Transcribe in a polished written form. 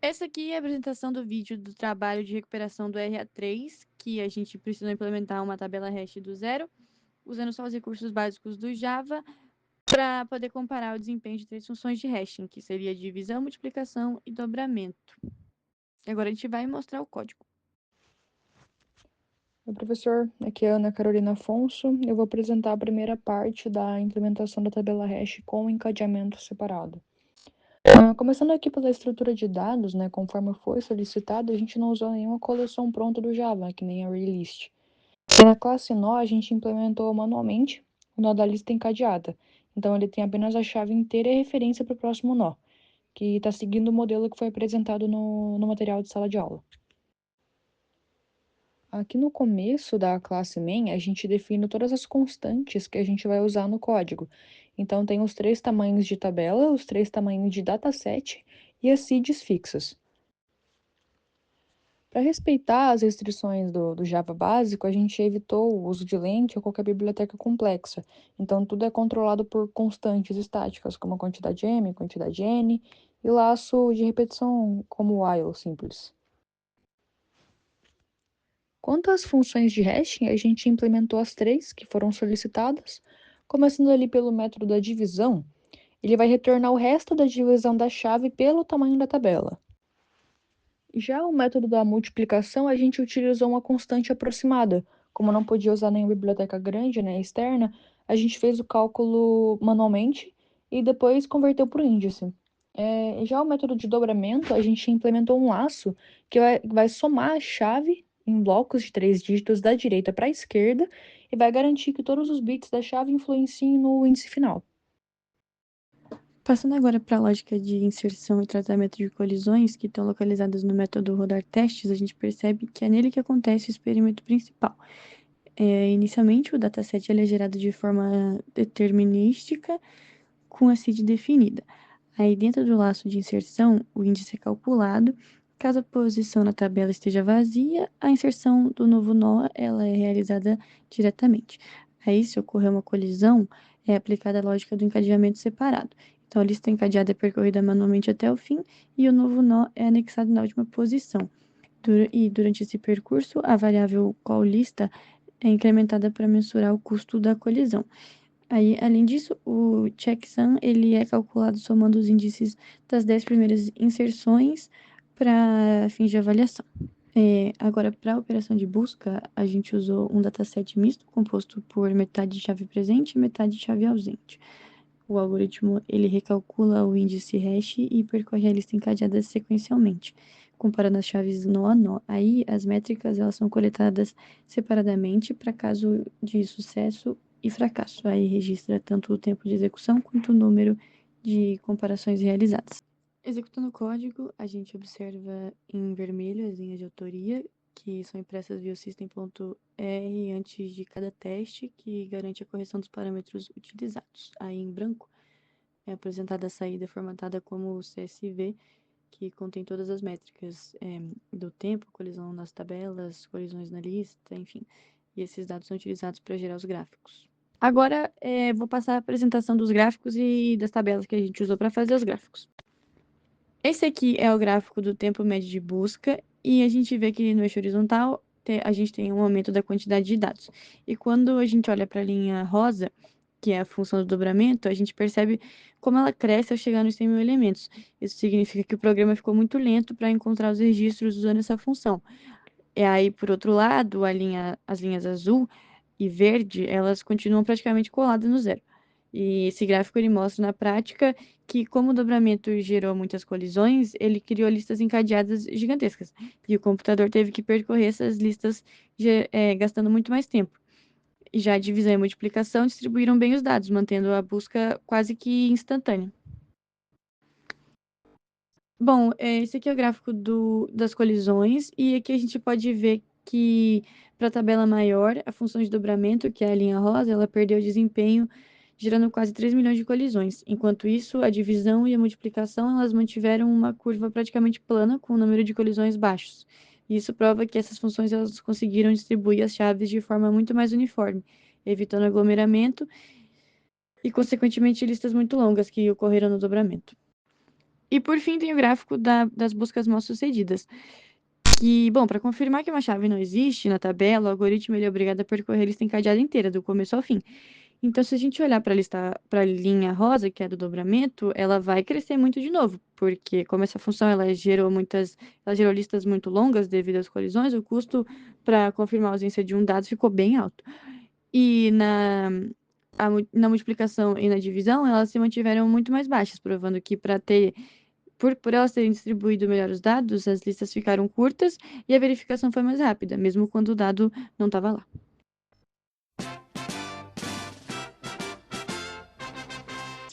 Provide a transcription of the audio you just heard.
Essa aqui é a apresentação do vídeo do trabalho de recuperação do RA3, que a gente precisou implementar uma tabela hash do zero, usando só os recursos básicos do Java, para poder comparar o desempenho de 3 funções de hashing, que seria divisão, multiplicação e dobramento. Agora a gente vai mostrar o código. Oi, professor, aqui é a Ana Carolina Afonso. Eu vou apresentar a primeira parte da implementação da tabela hash com encadeamento separado. Começando aqui pela estrutura de dados, né, conforme foi solicitado, a gente não usou nenhuma coleção pronta do Java, que nem a arraylist. E na classe nó, a gente implementou manualmente o nó da lista encadeada. Então, ele tem apenas a chave inteira e referência para o próximo nó, que está seguindo o modelo que foi apresentado no material de sala de aula. Aqui no começo da classe main, a gente define todas as constantes que a gente vai usar no código. Então, tem os 3 tamanhos de tabela, os 3 tamanhos de dataset e as seeds fixas. Para respeitar as restrições do Java básico, a gente evitou o uso de lente ou qualquer biblioteca complexa. Então, tudo é controlado por constantes estáticas, como a quantidade m, quantidade n, e laço de repetição, como o while simples. Quanto às funções de hashing, a gente implementou as 3 que foram solicitadas. Começando ali pelo método da divisão, ele vai retornar o resto da divisão da chave pelo tamanho da tabela. Já o método da multiplicação, a gente utilizou uma constante aproximada. Como não podia usar nenhuma biblioteca grande, né, externa, a gente fez o cálculo manualmente e depois converteu para o índice. Já o método de dobramento, a gente implementou um laço que vai somar a chave em blocos de 3 dígitos da direita para a esquerda e vai garantir que todos os bits da chave influenciem no índice final. Passando agora para a lógica de inserção e tratamento de colisões, que estão localizadas no método rodar testes, a gente percebe que é nele que acontece o experimento principal. Inicialmente, o dataset ele é gerado de forma determinística, com a seed definida. Aí, dentro do laço de inserção, o índice é calculado. Caso a posição na tabela esteja vazia, a inserção do novo nó ela é realizada diretamente. Aí, se ocorrer uma colisão, é aplicada a lógica do encadeamento separado. Então, a lista encadeada é percorrida manualmente até o fim e o novo nó é anexado na última posição. E durante esse percurso, a variável qual-lista é incrementada para mensurar o custo da colisão. Aí, além disso, o checksum ele é calculado somando os índices das 10 primeiras inserções para fins de avaliação. Agora, para a operação de busca, a gente usou um dataset misto composto por metade de chave presente e metade de chave ausente. O algoritmo ele recalcula o índice hash e percorre a lista encadeada sequencialmente, comparando as chaves nó a nó. Aí, as métricas elas são coletadas separadamente para caso de sucesso e fracasso. Aí registra tanto o tempo de execução quanto o número de comparações realizadas. Executando o código, a gente observa em vermelho as linhas de autoria, que são impressas via system.r antes de cada teste, que garante a correção dos parâmetros utilizados. Aí em branco é apresentada a saída formatada como CSV, que contém todas as métricas do tempo, colisão nas tabelas, colisões na lista, enfim. E esses dados são utilizados para gerar os gráficos. Agora, vou passar a apresentação dos gráficos e das tabelas que a gente usou para fazer os gráficos. Esse aqui é o gráfico do tempo médio de busca e a gente vê que no eixo horizontal a gente tem um aumento da quantidade de dados. E quando a gente olha para a linha rosa, que é a função do dobramento, a gente percebe como ela cresce ao chegar nos 100.000 elementos. Isso significa que o programa ficou muito lento para encontrar os registros usando essa função. E aí, por outro lado, as linhas azul e verde, elas continuam praticamente coladas no zero. E esse gráfico ele mostra na prática que, como o dobramento gerou muitas colisões, ele criou listas encadeadas gigantescas. E o computador teve que percorrer essas listas gastando muito mais tempo. E já a divisão e a multiplicação distribuíram bem os dados, mantendo a busca quase que instantânea. Bom, esse aqui é o gráfico das colisões, e aqui a gente pode ver que, para a tabela maior, a função de dobramento, que é a linha rosa, ela perdeu desempenho, gerando quase 3 milhões de colisões. Enquanto isso, a divisão e a multiplicação, elas mantiveram uma curva praticamente plana, com o número de colisões baixos. Isso prova que essas funções elas conseguiram distribuir as chaves de forma muito mais uniforme, evitando aglomeramento e, consequentemente, listas muito longas que ocorreram no dobramento. E por fim tem o gráfico das buscas mal-sucedidas. Bom, para confirmar que uma chave não existe na tabela, o algoritmo ele é obrigado a percorrer a lista encadeada inteira, do começo ao fim. Então, se a gente olhar para a lista, para a linha rosa, que é do dobramento, ela vai crescer muito de novo, porque como essa função ela gerou listas muito longas devido às colisões, o custo para confirmar a ausência de um dado ficou bem alto. E na multiplicação e na divisão, elas se mantiveram muito mais baixas, provando que por elas terem distribuído melhor os dados, as listas ficaram curtas e a verificação foi mais rápida, mesmo quando o dado não estava lá.